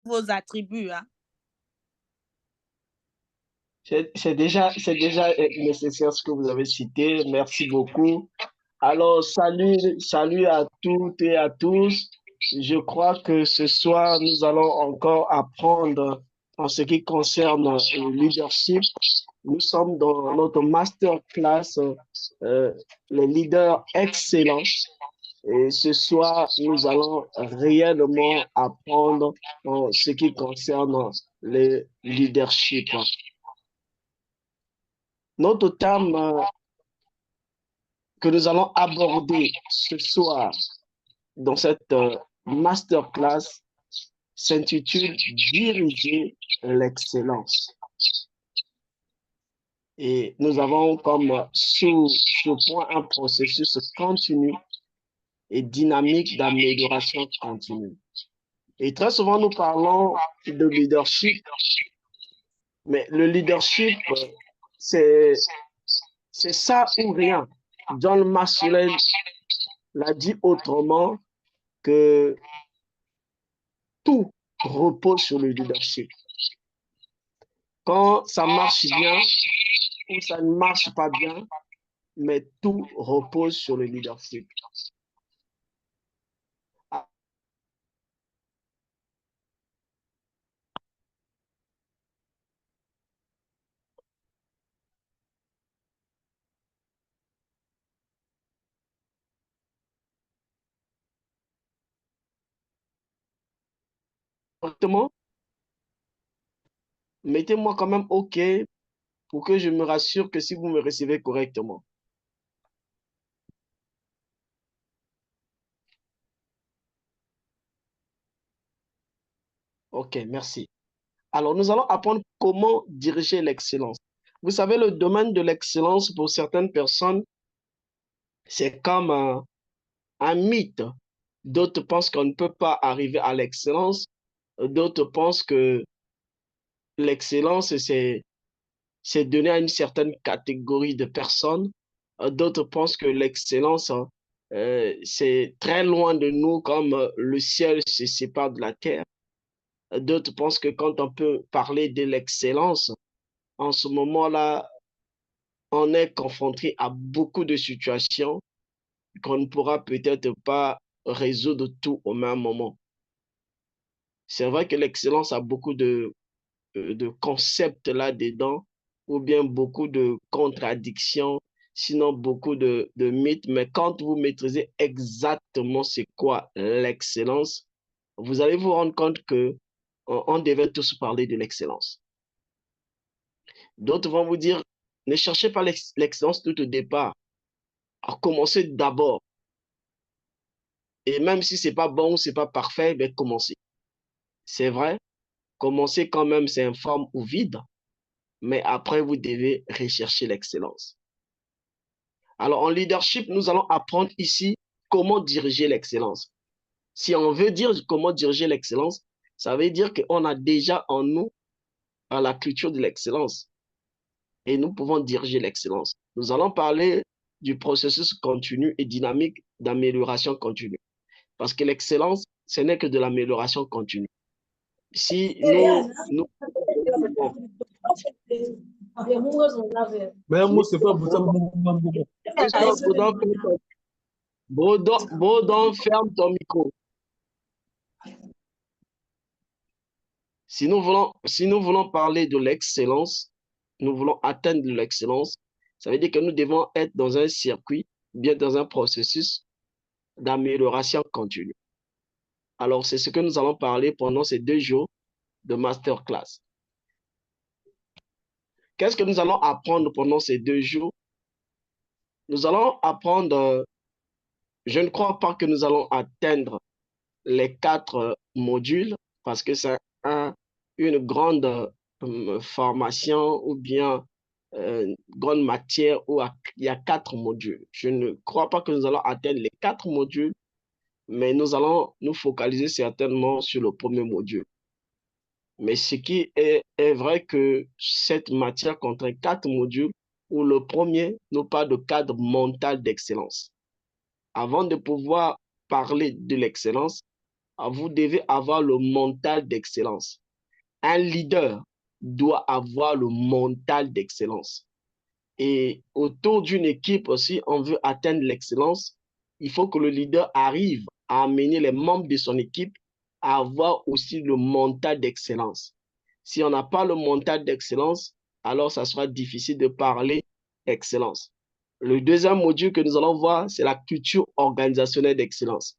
vos attributs, hein. C'est déjà nécessaire ce que vous avez cité. Merci beaucoup. Alors, salut à toutes et à tous. Je crois que ce soir, nous allons encore apprendre en ce qui concerne le leadership. Nous sommes dans notre masterclass, euh, les leaders excellents. Et ce soir, nous allons réellement apprendre en ce qui concerne le leadership. Notre thème que nous allons aborder ce soir dans cette masterclass s'intitule Diriger l'excellence. Et nous avons comme sous ce point un processus continu et dynamique d'amélioration continue. Et très souvent, nous parlons de leadership, mais le leadership, c'est, c'est ça ou rien. John Maxwell l'a dit autrement que tout repose sur le leadership. Quand ça marche bien ou ça ne marche pas bien, mais tout repose sur le leadership. Correctement, mettez-moi quand même OK pour que je me rassure que si vous me recevez correctement. OK, merci. Alors, nous allons apprendre comment diriger l'excellence. Vous savez, le domaine de l'excellence, pour certaines personnes, c'est comme un mythe. D'autres pensent qu'on ne peut pas arriver à l'excellence. D'autres pensent que l'excellence, c'est donné à une certaine catégorie de personnes. D'autres pensent que l'excellence, c'est très loin de nous, comme le ciel se sépare de la terre. D'autres pensent que quand on peut parler de l'excellence, en ce moment-là, on est confronté à beaucoup de situations qu'on ne pourra peut-être pas résoudre tout au même moment. C'est vrai que l'excellence a beaucoup de concepts là-dedans, ou bien beaucoup de contradictions, sinon beaucoup de mythes. Mais quand vous maîtrisez exactement c'est quoi l'excellence, vous allez vous rendre compte que on devait tous parler de l'excellence. D'autres vont vous dire, ne cherchez pas l'excellence tout au départ, à commencer d'abord. Et même si c'est pas bon, c'est pas parfait, mais commencez. C'est vrai, commencer quand même, c'est informe ou vide, mais après, vous devez rechercher l'excellence. Alors, en leadership, nous allons apprendre ici comment diriger l'excellence. Si on veut dire comment diriger l'excellence, ça veut dire qu'on a déjà en nous la culture de l'excellence et nous pouvons diriger l'excellence. Nous allons parler du processus continu et dynamique d'amélioration continue. Parce que l'excellence, ce n'est que de l'amélioration continue. Si nous Mais moi, c'est pas pour ça. Baudon, ferme ton micro. Si nous voulons parler de l'excellence, nous voulons atteindre l'excellence, ça veut dire que nous devons être dans un circuit, bien dans un processus d'amélioration continue. Alors, c'est ce que nous allons parler pendant ces 2 jours de masterclass. Qu'est-ce que nous allons apprendre pendant ces 2 jours? Nous allons apprendre, je ne crois pas que nous allons atteindre les 4 modules parce que c'est une grande formation ou bien grande matière où il y a 4 modules. Je ne crois pas que nous allons atteindre les 4 modules, mais nous allons nous focaliser certainement sur le premier module. Mais ce qui est vrai que cette matière contient 4 modules où le premier nous parle de cadre mental d'excellence. Avant de pouvoir parler de l'excellence, vous devez avoir le mental d'excellence. Un leader doit avoir le mental d'excellence. Et autour d'une équipe aussi, on veut atteindre l'excellence. Il faut que le leader arrive à amener les membres de son équipe à avoir aussi le mental d'excellence. Si on n'a pas le mental d'excellence, alors ça sera difficile de parler excellence. Le deuxième module que nous allons voir, c'est la culture organisationnelle d'excellence.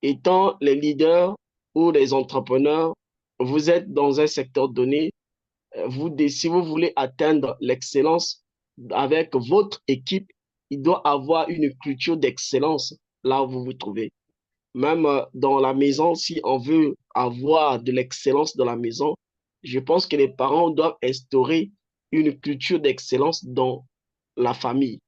Étant les leaders ou les entrepreneurs, vous êtes dans un secteur donné, si vous voulez atteindre l'excellence avec votre équipe, il doit avoir une culture d'excellence là où vous vous trouvez. Même dans la maison, si on veut avoir de l'excellence dans la maison, je pense que les parents doivent instaurer une culture d'excellence dans la famille.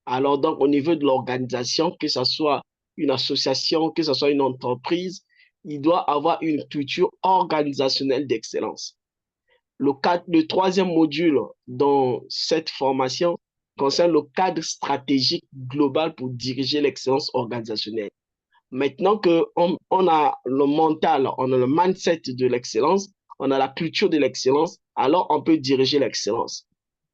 Alors donc, au niveau de l'organisation, que ce soit une association, que ce soit une entreprise, il doit avoir une culture organisationnelle d'excellence. Le troisième module dans cette formation concerne le cadre stratégique global pour diriger l'excellence organisationnelle. Maintenant qu'on a le mental, on a le mindset de l'excellence, on a la culture de l'excellence, alors on peut diriger l'excellence.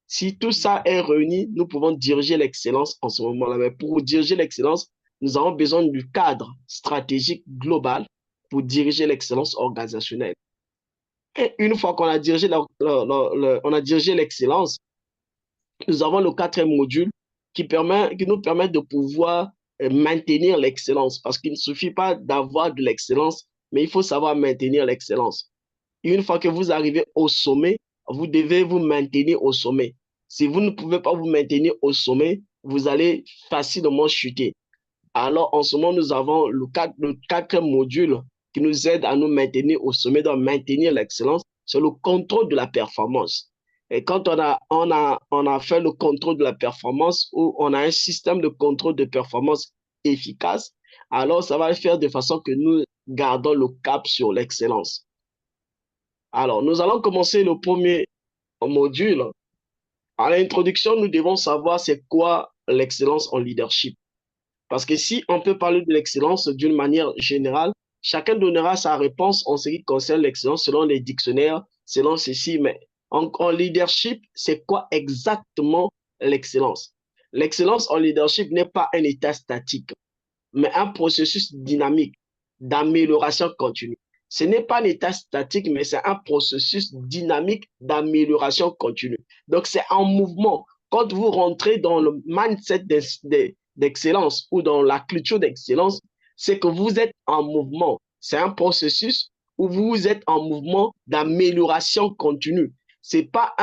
Si tout ça est réuni, nous pouvons diriger l'excellence en ce moment-là. Mais pour diriger l'excellence, nous avons besoin du cadre stratégique global pour diriger l'excellence organisationnelle. Et une fois qu'on a dirigé l'excellence, nous avons le quatrième module qui nous permet de pouvoir maintenir l'excellence. Parce qu'il ne suffit pas d'avoir de l'excellence, mais il faut savoir maintenir l'excellence. Une fois que vous arrivez au sommet, vous devez vous maintenir au sommet. Si vous ne pouvez pas vous maintenir au sommet, vous allez facilement chuter. Alors, en ce moment, nous avons le quatrième module qui nous aide à nous maintenir au sommet, de maintenir l'excellence, c'est le contrôle de la performance. Et quand on a fait le contrôle de la performance, ou on a un système de contrôle de performance efficace, alors ça va faire de façon que nous gardons le cap sur l'excellence. Alors, nous allons commencer le premier module. À l'introduction, nous devons savoir c'est quoi l'excellence en leadership. Parce que si on peut parler de l'excellence d'une manière générale, chacun donnera sa réponse en ce qui concerne l'excellence selon les dictionnaires, selon ceci. Mais en leadership, c'est quoi exactement l'excellence? L'excellence en leadership n'est pas un état statique, mais un processus dynamique d'amélioration continue. Ce n'est pas un état statique, mais c'est un processus dynamique d'amélioration continue. Donc, c'est en mouvement. Quand vous rentrez dans le mindset d'excellence ou dans la culture d'excellence, c'est que vous êtes en mouvement. C'est un processus où vous êtes en mouvement d'amélioration continue. C'est pas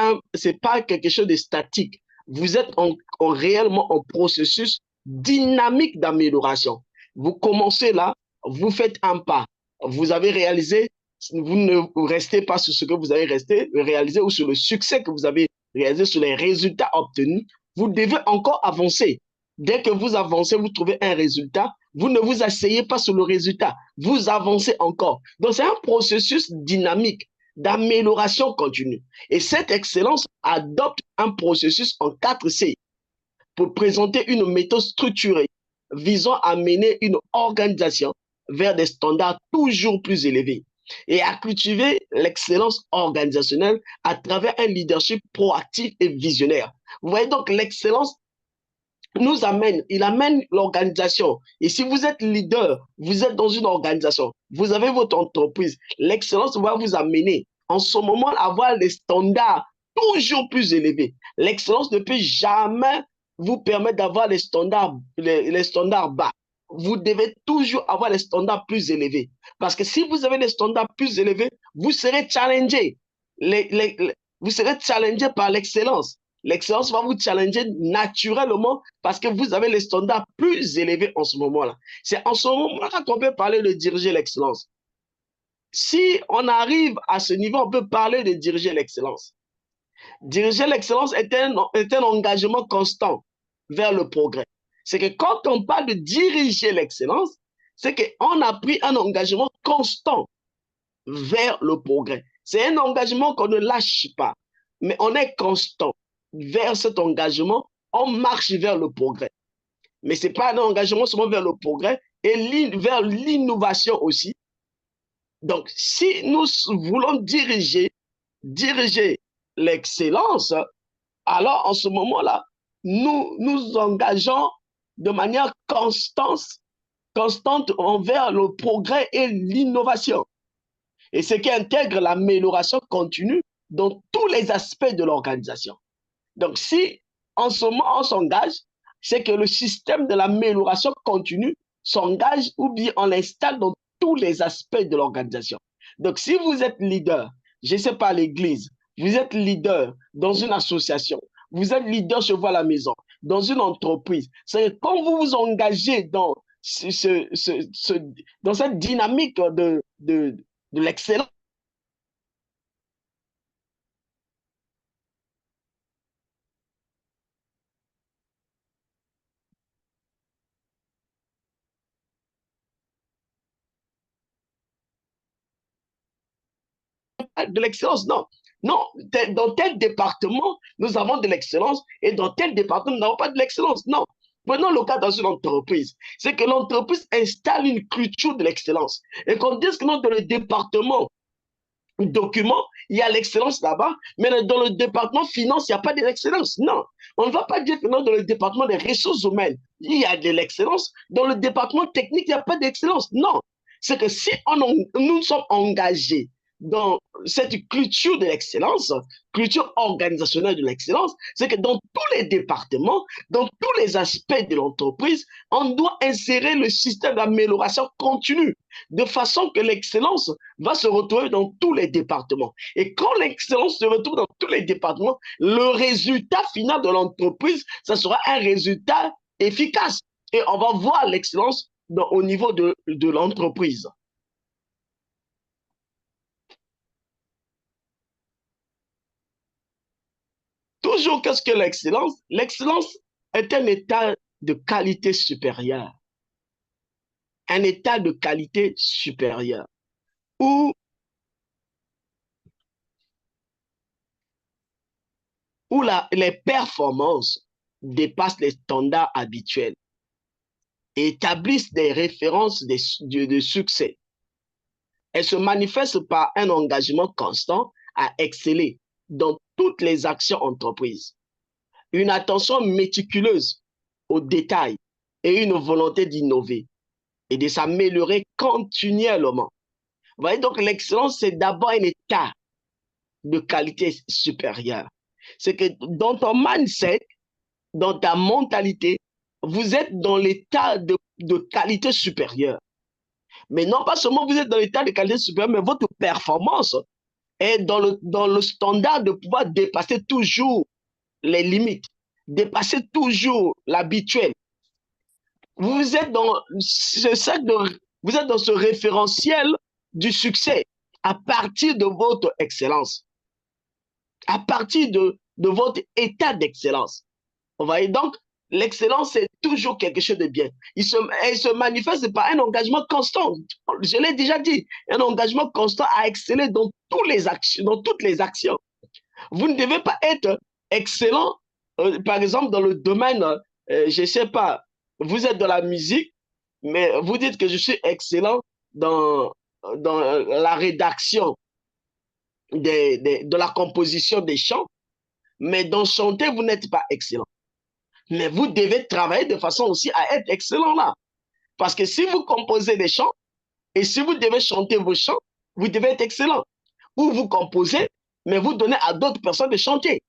quelque chose de statique. Vous êtes réellement en processus dynamique d'amélioration. Vous commencez là, vous faites un pas. Vous avez réalisé, vous ne restez pas sur ce que vous avez réalisé ou sur le succès que vous avez réalisé, sur les résultats obtenus. Vous devez encore avancer. Dès que vous avancez, vous trouvez un résultat, vous ne vous asseyez pas sur le résultat, vous avancez encore. Donc, c'est un processus dynamique d'amélioration continue. Et cette excellence adopte un processus en 4C pour présenter une méthode structurée visant à mener une organisation vers des standards toujours plus élevés et à cultiver l'excellence organisationnelle à travers un leadership proactif et visionnaire. Vous voyez donc l'excellence il amène l'organisation. Et si vous êtes leader, vous êtes dans une organisation, vous avez votre entreprise, l'excellence va vous amener en ce moment à avoir les standards toujours plus élevés. L'excellence ne peut jamais vous permettre d'avoir les standards bas. Vous devez toujours avoir les standards plus élevés. Parce que si vous avez les standards plus élevés, vous serez challengé. Vous serez challengé par l'excellence. L'excellence va vous challenger naturellement parce que vous avez les standards plus élevés en ce moment-là. C'est en ce moment-là qu'on peut parler de diriger l'excellence. Si on arrive à ce niveau, on peut parler de diriger l'excellence. Diriger l'excellence est un engagement constant vers le progrès. C'est que quand on parle de diriger l'excellence, c'est qu'on a pris un engagement constant vers le progrès. C'est un engagement qu'on ne lâche pas, mais on est constant vers cet engagement, on marche vers le progrès. Mais ce n'est pas un engagement seulement vers le progrès, et vers l'innovation aussi. Donc, si nous voulons diriger l'excellence, alors en ce moment-là, nous nous engageons de manière constante envers le progrès et l'innovation. Et ce qui intègre l'amélioration continue dans tous les aspects de l'organisation. Donc, si en ce moment on s'engage, c'est que le système de l'amélioration continue s'engage ou bien on l'installe dans tous les aspects de l'organisation. Donc, si vous êtes leader, je ne sais pas, à l'église, vous êtes leader dans une association, vous êtes leader chez vous à la maison, dans une entreprise, c'est que quand vous vous engagez dans, dans cette dynamique de l'excellence, de l'excellence. Non, non, dans tel département, nous avons de l'excellence et dans tel département, nous n'avons pas de l'excellence. Non. Prenons le cas dans une entreprise. C'est que l'entreprise installe une culture de l'excellence. Et qu'on dise que non, dans le département document, il y a l'excellence là-bas, mais dans le département finance, il n'y a pas de l'excellence. Non, on ne va pas dire que non, dans le département des ressources humaines, il y a de l'excellence. Dans le département technique, il n'y a pas d'excellence. Non, c'est que si nous sommes engagés dans cette culture de l'excellence, culture organisationnelle de l'excellence, c'est que dans tous les départements, dans tous les aspects de l'entreprise, on doit insérer le système d'amélioration continue, de façon que l'excellence va se retrouver dans tous les départements. Et quand l'excellence se retrouve dans tous les départements, le résultat final de l'entreprise, ça sera un résultat efficace. Et on va voir l'excellence au niveau de l'entreprise. Toujours, qu'est-ce que l'excellence? L'excellence est un état de qualité supérieure. Un état de qualité supérieure où, les performances dépassent les standards habituels et établissent des références de succès. Elle se manifeste par un engagement constant à exceller dans toutes les actions entreprises, une attention méticuleuse aux détails et une volonté d'innover et de s'améliorer continuellement. Vous voyez, donc l'excellence, c'est d'abord un état de qualité supérieure. C'est que dans ton mindset, dans ta mentalité, vous êtes dans l'état de qualité supérieure. Mais non pas seulement vous êtes dans l'état de qualité supérieure, mais votre performance est dans le standard de pouvoir dépasser toujours les limites, dépasser toujours l'habituel. Vous êtes dans vous êtes dans ce référentiel du succès à partir de votre excellence, à partir de votre état d'excellence. Vous voyez donc, l'excellence, c'est toujours quelque chose de bien. Elle se manifeste par un engagement constant. Je l'ai déjà dit, un engagement constant à exceller dans, dans toutes les actions. Vous ne devez pas être excellent, par exemple, dans le domaine, je ne sais pas, vous êtes dans la musique, mais vous dites que je suis excellent dans la rédaction de la composition des chants, mais dans chanter, vous n'êtes pas excellent. Mais vous devez travailler de façon aussi à être excellent là. Parce que si vous composez des chants et si vous devez chanter vos chants, vous devez être excellent. Ou vous composez, mais vous donnez à d'autres personnes de chanter.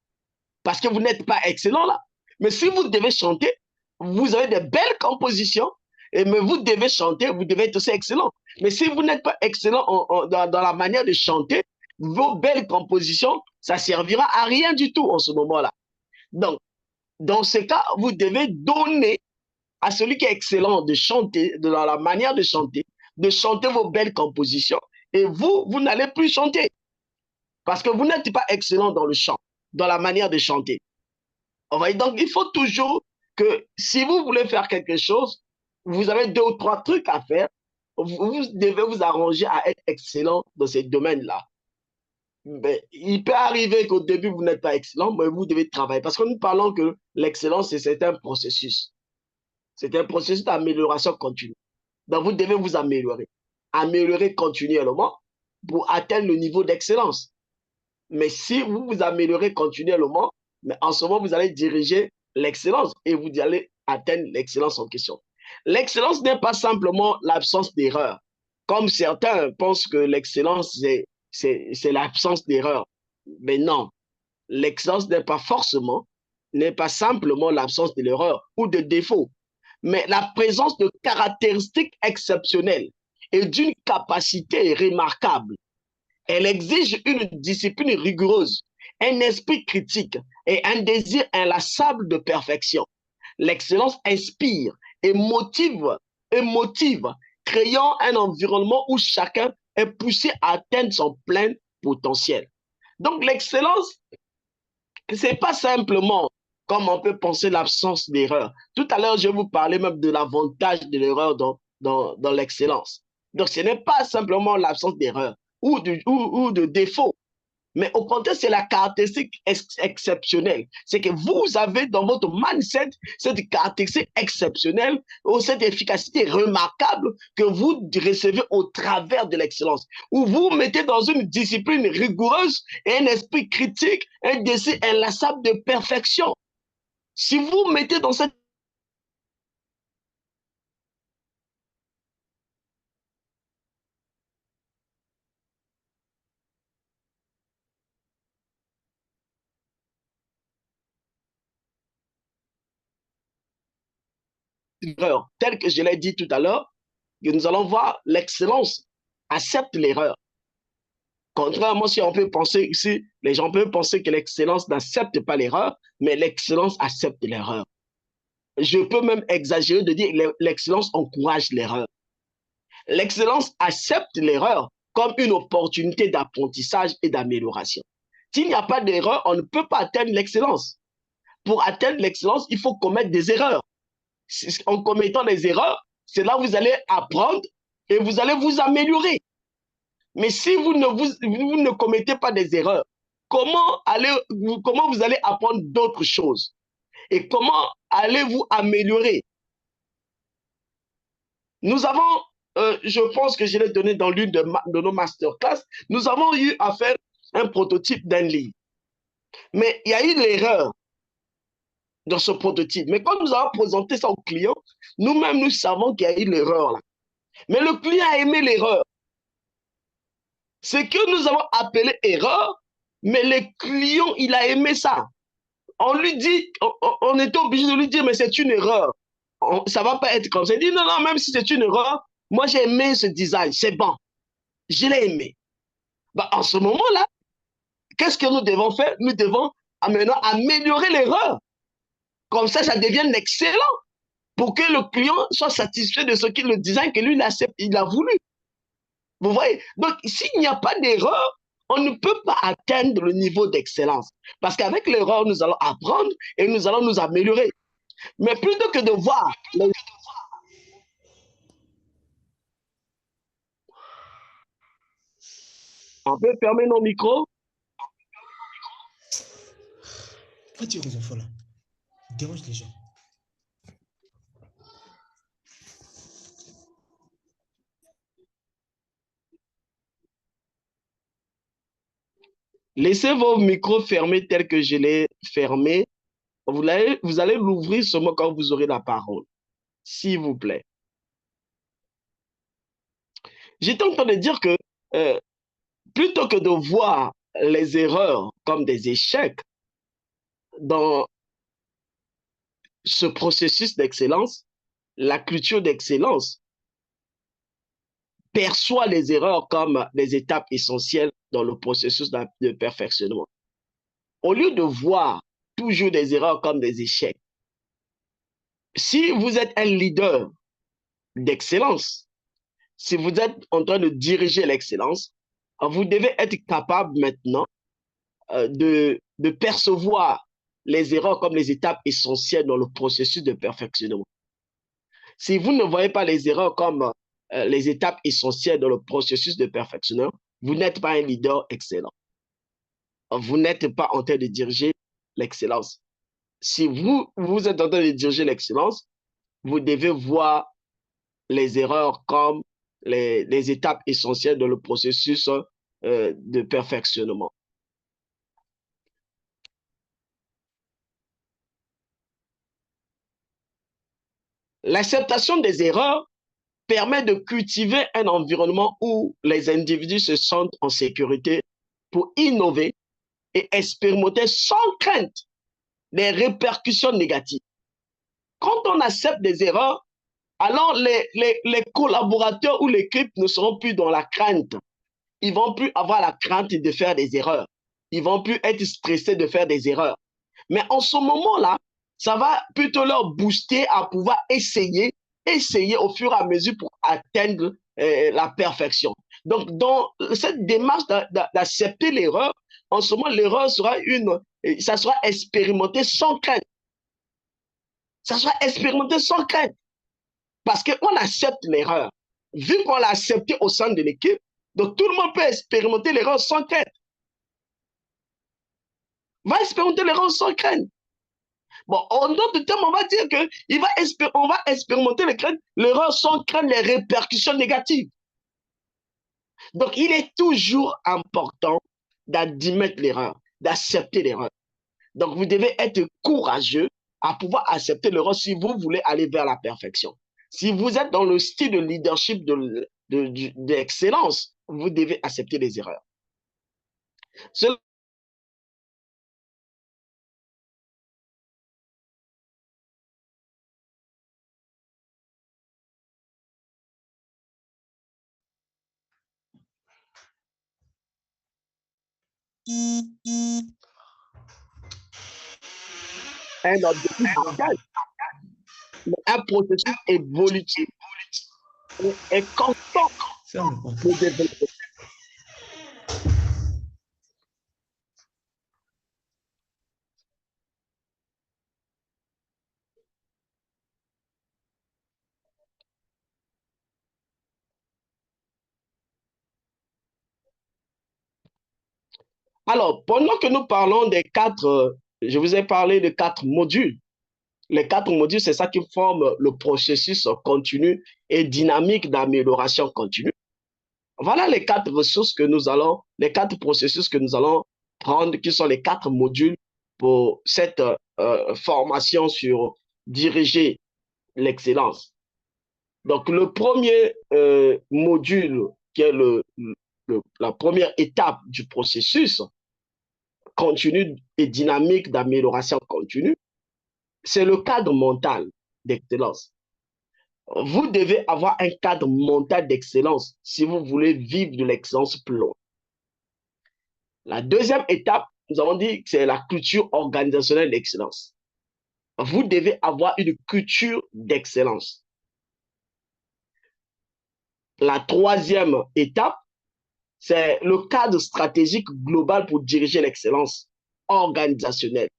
Parce que vous n'êtes pas excellent là. Mais si vous devez chanter, vous avez de belles compositions, mais vous devez chanter, vous devez être aussi excellent. Mais si vous n'êtes pas excellent dans la manière de chanter, vos belles compositions, ça servira à rien du tout en ce moment-là. Donc, dans ce cas, vous devez donner à celui qui est excellent de chanter, de la manière de chanter vos belles compositions. Et vous n'allez plus chanter. Parce que vous n'êtes pas excellent dans le chant, dans la manière de chanter. Donc, il faut toujours que si vous voulez faire quelque chose, vous avez 2 ou 3 trucs à faire. Vous devez vous arranger à être excellent dans ces domaines-là. Mais il peut arriver qu'au début, vous n'êtes pas excellent, mais vous devez travailler. Parce que nous parlons que l'excellence, c'est un processus. C'est un processus d'amélioration continue. Donc, vous devez vous améliorer. améliorer continuellement pour atteindre le niveau d'excellence. Mais si vous vous améliorez continuellement, mais en ce moment, vous allez diriger l'excellence et vous allez atteindre l'excellence en question. L'excellence n'est pas simplement l'absence d'erreur. Comme certains pensent que l'excellence, c'est l'absence d'erreur. Mais non, l'excellence n'est pas simplement l'absence de l'erreur ou de défaut, mais la présence de caractéristiques exceptionnelles et d'une capacité remarquable. Elle exige une discipline rigoureuse, un esprit critique et un désir inlassable de perfection. L'excellence inspire et motive, créant un environnement où chacun est poussé à atteindre son plein potentiel. Donc l'excellence, ce n'est pas simplement comme on peut penser l'absence d'erreur. Tout à l'heure, je vous parlais même de l'avantage de l'erreur dans l'excellence. Donc ce n'est pas simplement l'absence d'erreur ou de défaut. Mais au contraire, c'est la caractéristique exceptionnelle. C'est que vous avez dans votre mindset cette caractéristique exceptionnelle ou cette efficacité remarquable que vous recevez au travers de l'excellence. Où vous mettez dans une discipline rigoureuse et un esprit critique, un désir inlassable de perfection. Si vous mettez dans cette erreur, telle que je l'ai dit tout à l'heure, que nous allons voir l'excellence accepte l'erreur. Contrairement, si on peut penser ici, les gens peuvent penser que l'excellence n'accepte pas l'erreur, mais l'excellence accepte l'erreur. Je peux même exagérer de dire que l'excellence encourage l'erreur. L'excellence accepte l'erreur comme une opportunité d'apprentissage et d'amélioration. S'il n'y a pas d'erreur, on ne peut pas atteindre l'excellence. Pour atteindre l'excellence, il faut commettre des erreurs. En commettant des erreurs, c'est là où vous allez apprendre et vous allez vous améliorer. Mais si vous ne commettez pas des erreurs, comment vous allez apprendre d'autres choses? Et comment allez-vous améliorer? Nous avons, je pense que je l'ai donné dans l'une de nos masterclass, nous avons eu à faire un prototype d'un livre. Mais il y a eu l'erreur dans ce prototype. Mais quand nous avons présenté ça au client, nous-mêmes, nous savons qu'il y a eu l'erreur là. Mais le client a aimé l'erreur. Ce que nous avons appelé erreur, mais le client, il a aimé ça. On lui dit, on était obligé de lui dire, mais c'est une erreur. Ça ne va pas être comme ça. Il dit, non, non, même si c'est une erreur, moi j'ai aimé ce design, c'est bon. Je l'ai aimé. Bah, en ce moment-là, qu'est-ce que nous devons faire? Nous devons maintenant améliorer l'erreur. Comme ça devient excellent pour que le client soit satisfait de ce qu'il le design que lui, il a voulu. Vous voyez? Donc, s'il n'y a pas d'erreur, on ne peut pas atteindre le niveau d'excellence. Parce qu'avec l'erreur, nous allons apprendre et nous allons nous améliorer. Mais plutôt que de voir... On peut fermer nos micros. Pourquoi tu es aux enfants là? Dérange les gens. Laissez vos micros fermés tels que je l'ai fermé. Vous allez l'ouvrir seulement quand vous aurez la parole. S'il vous plaît. J'étais en train de dire que euh, plutôt que de voir les erreurs comme des échecs dans ce processus d'excellence, la culture d'excellence perçoit les erreurs comme des étapes essentielles dans le processus de perfectionnement. Au lieu de voir toujours des erreurs comme des échecs, si vous êtes un leader d'excellence, si vous êtes en train de diriger l'excellence, vous devez être capable maintenant de percevoir les erreurs comme les étapes essentielles dans le processus de perfectionnement. Si vous ne voyez pas les erreurs comme les étapes essentielles dans le processus de perfectionnement, vous n'êtes pas un leader excellent. Vous n'êtes pas en train de diriger l'excellence. Si vous êtes en train de diriger l'excellence, vous devez voir les erreurs comme les étapes essentielles dans le processus de perfectionnement. L'acceptation des erreurs permet de cultiver un environnement où les individus se sentent en sécurité pour innover et expérimenter sans crainte des répercussions négatives. Quand on accepte des erreurs, alors les collaborateurs ou l'équipe ne seront plus dans la crainte. Ils vont plus avoir la crainte de faire des erreurs. Ils vont plus être stressés de faire des erreurs. Mais en ce moment-là, ça va plutôt leur booster à pouvoir essayer au fur et à mesure pour atteindre la perfection. Donc, dans cette démarche d'accepter l'erreur, en ce moment, l'erreur sera ça sera expérimenté sans crainte. Ça sera expérimenté sans crainte. Parce qu'on accepte l'erreur. Vu qu'on l'a accepté au sein de l'équipe, donc tout le monde peut expérimenter l'erreur sans crainte. Va expérimenter l'erreur sans crainte. Bon, en d'autres termes, on va dire qu'on va expérimenter l'erreur sans craindre les répercussions négatives. Donc, il est toujours important d'admettre l'erreur, d'accepter l'erreur. Donc, vous devez être courageux à pouvoir accepter l'erreur si vous voulez aller vers la perfection. Si vous êtes dans le style de leadership d'excellence, vous devez accepter les erreurs. Un objectif marquage, un processus évolutif et constant de développement. Alors, pendant que nous parlons des je vous ai parlé de 4 modules. Les 4 modules, c'est ça qui forme le processus continu et dynamique d'amélioration continue. Voilà les 4 ressources que nous allons, les 4 processus que nous allons prendre, qui sont les 4 modules pour cette formation sur diriger l'excellence. Donc, le premier module, qui est la première étape du processus continu et dynamique d'amélioration continue, c'est le cadre mental d'excellence. Vous devez avoir un cadre mental d'excellence si vous voulez vivre de l'excellence plus loin. La deuxième étape, nous avons dit que c'est la culture organisationnelle d'excellence. Vous devez avoir une culture d'excellence. La troisième étape, c'est le cadre stratégique global pour diriger l'excellence organisationnelle.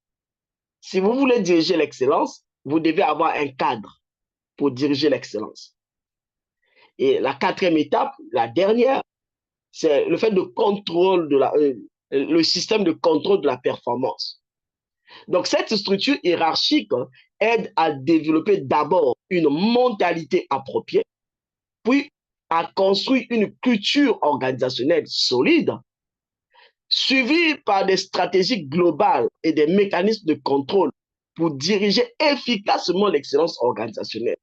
Si vous voulez diriger l'excellence, vous devez avoir un cadre pour diriger l'excellence. Et la quatrième étape, la dernière, c'est le fait de contrôle le système de contrôle de la performance. Donc, cette structure hiérarchique aide à développer d'abord une mentalité appropriée, puis à construire une culture organisationnelle solide, suivie par des stratégies globales et des mécanismes de contrôle pour diriger efficacement l'excellence organisationnelle.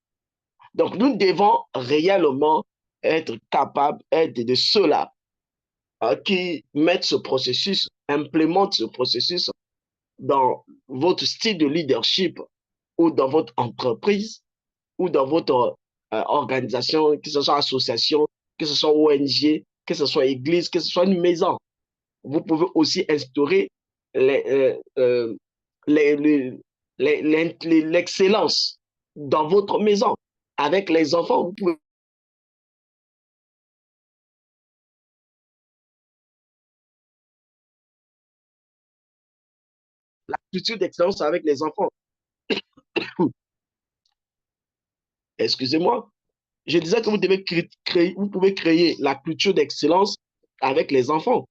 Donc, nous devons réellement être capables de ceux-là qui mettent ce processus, implémentent ce processus dans votre style de leadership ou dans votre entreprise ou dans votre organisation, que ce soit association, que ce soit ONG, que ce soit église, que ce soit une maison. Vous pouvez aussi instaurer l'excellence dans votre maison. Avec les enfants, vous pouvez la culture d'excellence avec les enfants. Excusez-moi. Je disais que vous pouvez créer la culture d'excellence avec les enfants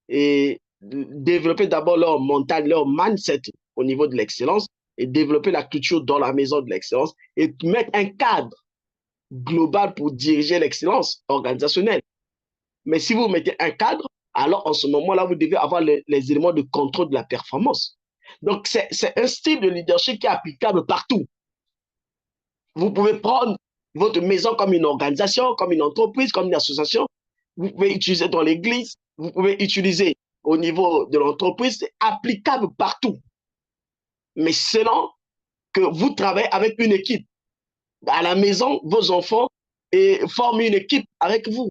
et développer d'abord leur mental, leur mindset au niveau de l'excellence et développer la culture dans la maison de l'excellence et mettre un cadre global pour diriger l'excellence organisationnelle. Mais si vous mettez un cadre, alors en ce moment-là, vous devez avoir les éléments de contrôle de la performance. Donc, c'est un style de leadership qui est applicable partout. Vous pouvez prendre votre maison comme une organisation, comme une entreprise, comme une association. Vous pouvez utiliser dans l'église, vous pouvez utiliser au niveau de l'entreprise, c'est applicable partout. Mais selon que vous travaillez avec une équipe. À la maison, vos enfants forment une équipe avec vous.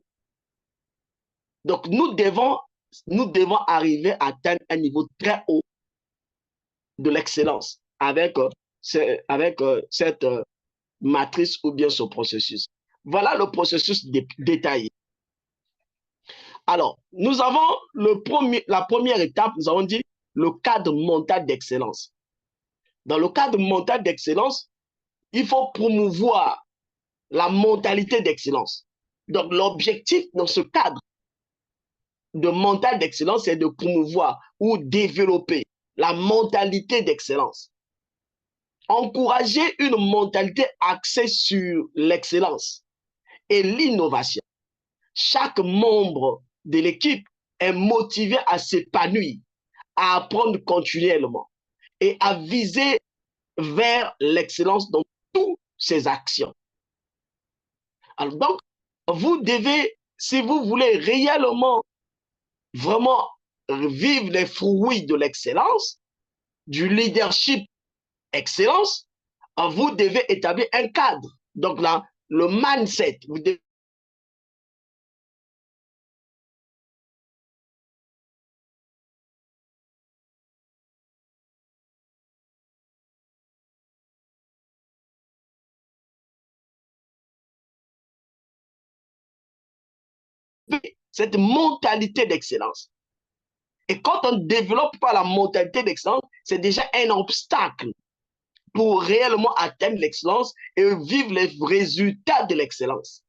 Donc, nous devons arriver à atteindre un niveau très haut de l'excellence avec cette matrice ou bien ce processus. Voilà le processus détaillé. Alors, nous avons la première étape, nous avons dit le cadre mental d'excellence. Dans le cadre mental d'excellence, il faut promouvoir la mentalité d'excellence. Donc, l'objectif dans ce cadre de mental d'excellence, c'est de promouvoir ou développer la mentalité d'excellence. Encourager une mentalité axée sur l'excellence et l'innovation. Chaque membre de l'équipe est motivé à s'épanouir, à apprendre continuellement et à viser vers l'excellence dans toutes ses actions. Alors donc, vous devez, si vous voulez réellement, vraiment vivre les fruits de l'excellence, du leadership excellence, vous devez établir un cadre. Donc là, le mindset, vous devez cette mentalité d'excellence. Et quand on ne développe pas la mentalité d'excellence, c'est déjà un obstacle pour réellement atteindre l'excellence et vivre les résultats de l'excellence.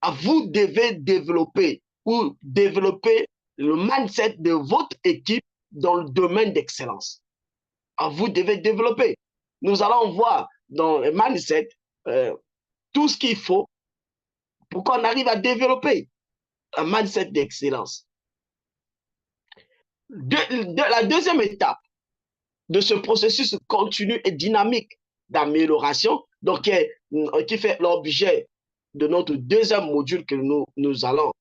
Vous devez développer le mindset de votre équipe dans le domaine d'excellence. Vous devez développer. Nous allons voir dans le mindset tout ce qu'il faut pour qu'on arrive à développer un mindset d'excellence. La deuxième étape de ce processus continu et dynamique d'amélioration, donc qui fait l'objet de notre deuxième module que nous allons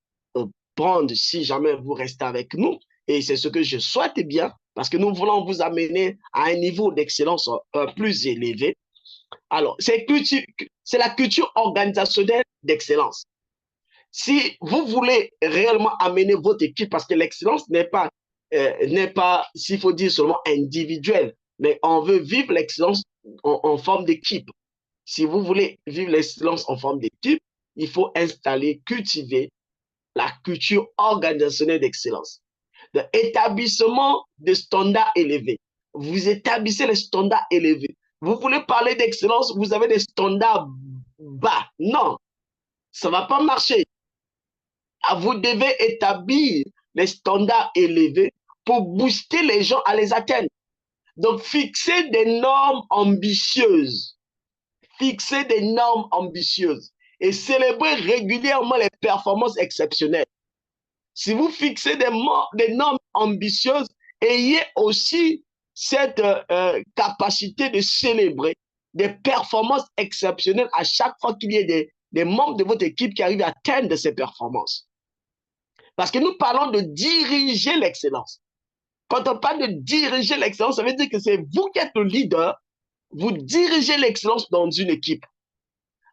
prendre si jamais vous restez avec nous. Et c'est ce que je souhaite bien, parce que nous voulons vous amener à un niveau d'excellence plus élevé. Alors, c'est la culture organisationnelle d'excellence. Si vous voulez réellement amener votre équipe, parce que l'excellence n'est pas, s'il faut dire seulement individuelle, mais on veut vivre l'excellence en forme d'équipe. Si vous voulez vivre l'excellence en forme d'équipe, il faut installer, cultiver la culture organisationnelle d'excellence. L'établissement de standards élevés. Vous établissez les standards élevés. Vous voulez parler d'excellence, vous avez des standards bas. Non, ça ne va pas marcher. Vous devez établir les standards élevés pour booster les gens à les atteindre. Donc, fixer des normes ambitieuses. Fixer des normes ambitieuses et célébrer régulièrement les performances exceptionnelles. Si vous fixez des normes ambitieuses, ayez aussi cette capacité de célébrer des performances exceptionnelles à chaque fois qu'il y ait des membres de votre équipe qui arrivent à atteindre ces performances. Parce que nous parlons de diriger l'excellence. Quand on parle de diriger l'excellence, ça veut dire que c'est vous qui êtes le leader, vous dirigez l'excellence dans une équipe.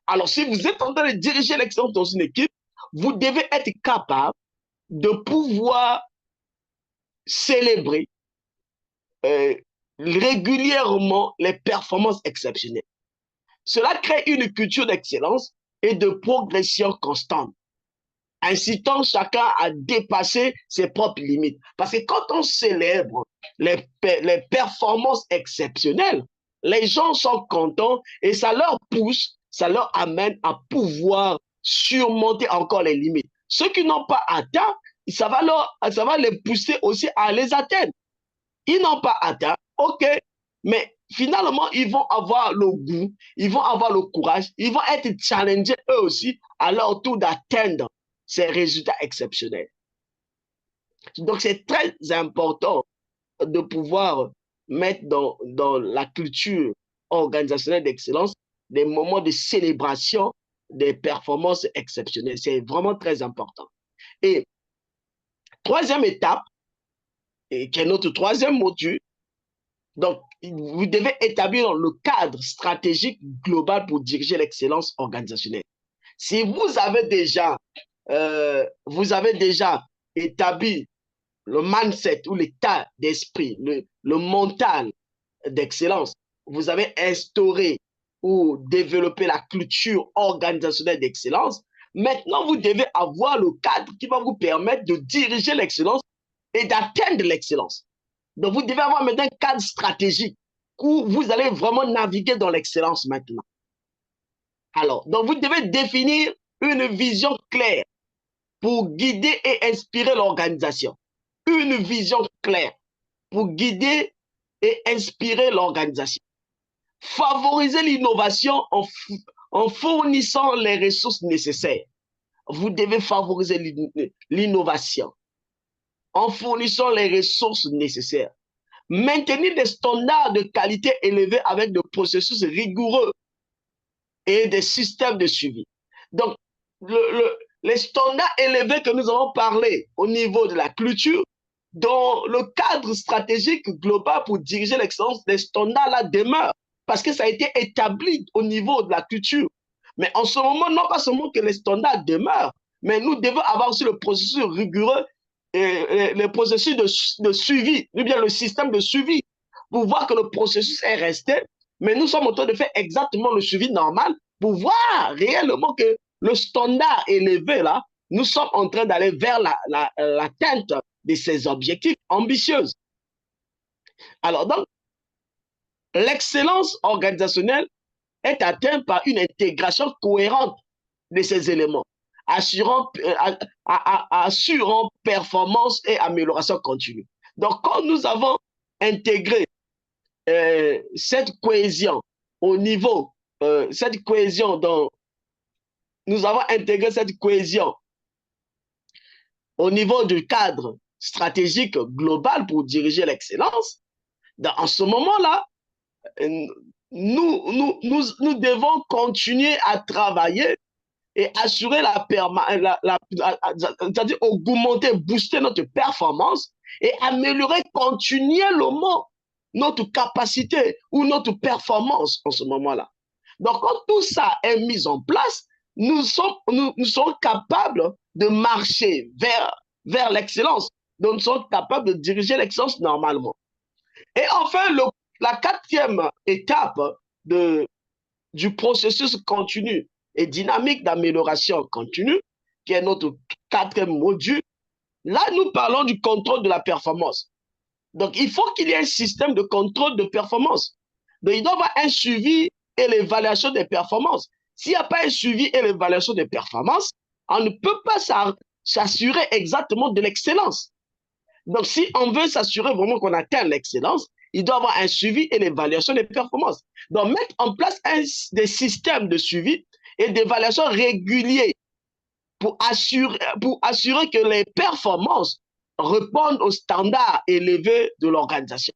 Alors, si vous êtes en train de diriger l'excellence dans une équipe, vous devez être capable de pouvoir célébrer régulièrement les performances exceptionnelles. Cela crée une culture d'excellence et de progression constante, incitant chacun à dépasser ses propres limites. Parce que quand on célèbre les performances exceptionnelles, les gens sont contents et ça leur pousse, ça leur amène à pouvoir surmonter encore les limites. Ceux qui n'ont pas atteint, ça va les pousser aussi à les atteindre. Ils n'ont pas atteint, ok, mais finalement, ils vont avoir le goût, ils vont avoir le courage, ils vont être challengés eux aussi à leur tour d'atteindre ces résultats exceptionnels. Donc, c'est très important de pouvoir mettre dans la culture organisationnelle d'excellence des moments de célébration des performances exceptionnelles. C'est vraiment très important. Et troisième étape, et qui est notre troisième module, donc vous devez établir le cadre stratégique global pour diriger l'excellence organisationnelle. Si vous avez déjà établi le mindset ou l'état d'esprit, le mental d'excellence, vous avez instauré ou développé la culture organisationnelle d'excellence, maintenant vous devez avoir le cadre qui va vous permettre de diriger l'excellence et d'atteindre l'excellence. Donc vous devez avoir maintenant un cadre stratégique où vous allez vraiment naviguer dans l'excellence maintenant. Alors, donc vous devez définir une vision claire pour guider et inspirer l'organisation. Une vision claire pour guider et inspirer l'organisation. Favoriser l'innovation en fournissant les ressources nécessaires. Vous devez favoriser l'innovation en fournissant les ressources nécessaires. Maintenir des standards de qualité élevés avec des processus rigoureux et des systèmes de suivi. Donc, les standards élevés que nous avons parlé au niveau de la culture, dans le cadre stratégique global pour diriger l'excellence, les standards-là demeurent parce que ça a été établi au niveau de la culture. Mais en ce moment, non pas seulement que les standards demeurent, mais nous devons avoir aussi le processus rigoureux et le processus de suivi, ou bien le système de suivi, pour voir que le processus est resté. Mais nous sommes en train de faire exactement le suivi normal pour voir réellement que le standard élevé, là, nous sommes en train d'aller vers l'atteinte de ces objectifs ambitieux. Alors, donc, l'excellence organisationnelle est atteinte par une intégration cohérente de ces éléments, assurant performance et amélioration continue. Donc, quand nous avons intégré cette cohésion au niveau, cette cohésion dans, nous avons intégré cette cohésion au niveau du cadre stratégique global pour diriger l'excellence, en ce moment-là, nous devons continuer à travailler et assurer c'est-à-dire augmenter, booster notre performance et améliorer continuellement notre capacité ou notre performance en ce moment-là. Donc, quand tout ça est mis en place, nous sommes capables de marcher vers l'excellence. Donc, nous sommes capables de diriger l'excellence normalement. Et enfin, la quatrième étape du processus continu et dynamique d'amélioration continue, qui est notre quatrième module, là, nous parlons du contrôle de la performance. Donc, il faut qu'il y ait un système de contrôle de performance. Donc, il doit y avoir un suivi et l'évaluation des performances. S'il n'y a pas un suivi et l'évaluation des performances, on ne peut pas s'assurer exactement de l'excellence. Donc, si on veut s'assurer vraiment qu'on atteint l'excellence, il doit y avoir un suivi et l'évaluation des performances. Donc, mettre en place des systèmes de suivi et d'évaluation réguliers pour assurer que les performances répondent aux standards élevés de l'organisation.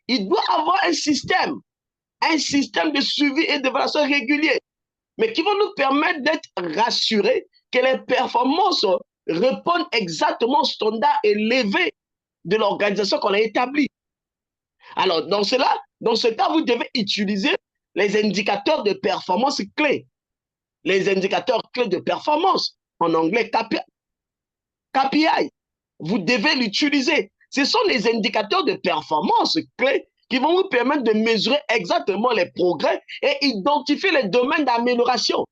Il doit y avoir un système de suivi et d'évaluation régulier, mais qui va nous permettre d'être rassurés que les performances répondent exactement aux standards élevés de l'organisation qu'on a établie. Alors, dans ce cas, vous devez utiliser les indicateurs de performance clés. Les indicateurs clés de performance, en anglais KPI. Vous devez l'utiliser. Ce sont les indicateurs de performance clés qui vont vous permettre de mesurer exactement les progrès et identifier les domaines d'amélioration.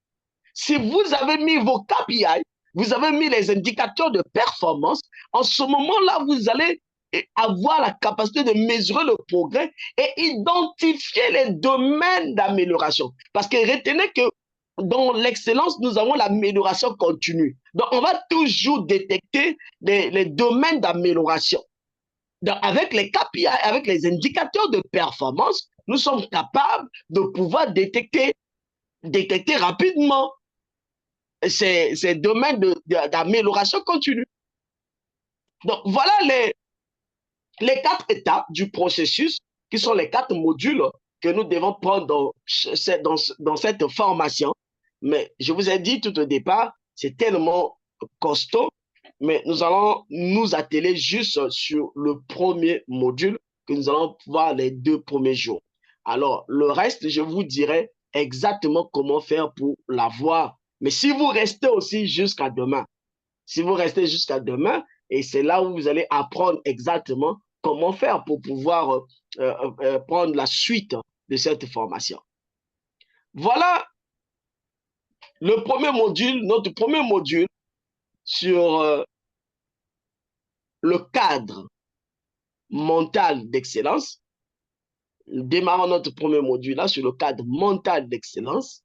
Si vous avez mis vos KPI, vous avez mis les indicateurs de performance, en ce moment-là, vous allez avoir la capacité de mesurer le progrès et identifier les domaines d'amélioration. Parce que retenez que dans l'excellence, nous avons l'amélioration continue. Donc, on va toujours détecter les domaines d'amélioration. Donc, avec les KPI, avec les indicateurs de performance, nous sommes capables de pouvoir détecter rapidement ces domaines d'amélioration continue. Donc, voilà les 4 étapes du processus qui sont les 4 modules que nous devons prendre dans cette formation. Mais je vous ai dit tout au départ, c'est tellement costaud, mais nous allons nous atteler juste sur le premier module que nous allons voir les 2 premiers jours. Alors, le reste, je vous dirai exactement comment faire pour l'avoir. Mais si vous restez aussi jusqu'à demain, et c'est là où vous allez apprendre exactement comment faire pour pouvoir prendre la suite de cette formation. Voilà le premier module, notre premier module sur le cadre mental d'excellence. Nous démarrons notre premier module là sur le cadre mental d'excellence.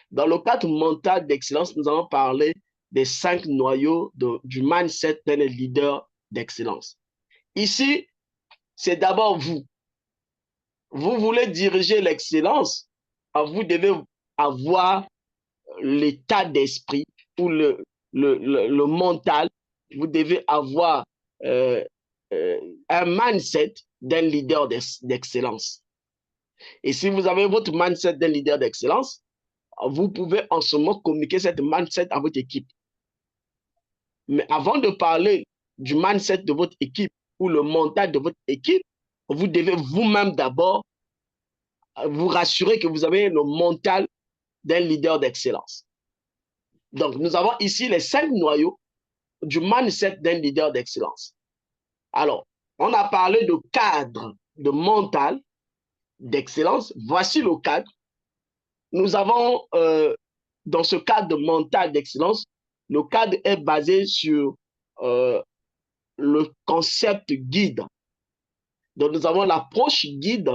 Dans le cadre mental d'excellence, nous allons parler des 5 noyaux du mindset d'un leader d'excellence. Ici, c'est d'abord vous. Vous voulez diriger l'excellence, vous devez avoir l'état d'esprit ou le mental. Vous devez avoir un mindset d'un leader d'excellence. Et si vous avez votre mindset d'un leader d'excellence, vous pouvez en ce moment communiquer cette mindset à votre équipe. Mais avant de parler du mindset de votre équipe ou le mental de votre équipe, vous devez vous-même d'abord vous rassurer que vous avez le mental d'un leader d'excellence. Donc, nous avons ici les 5 noyaux du mindset d'un leader d'excellence. Alors, on a parlé de cadre, de mental d'excellence. Voici le cadre. Nous avons, dans ce cadre mental d'excellence, le cadre est basé sur le concept guide. Donc, nous avons l'approche guide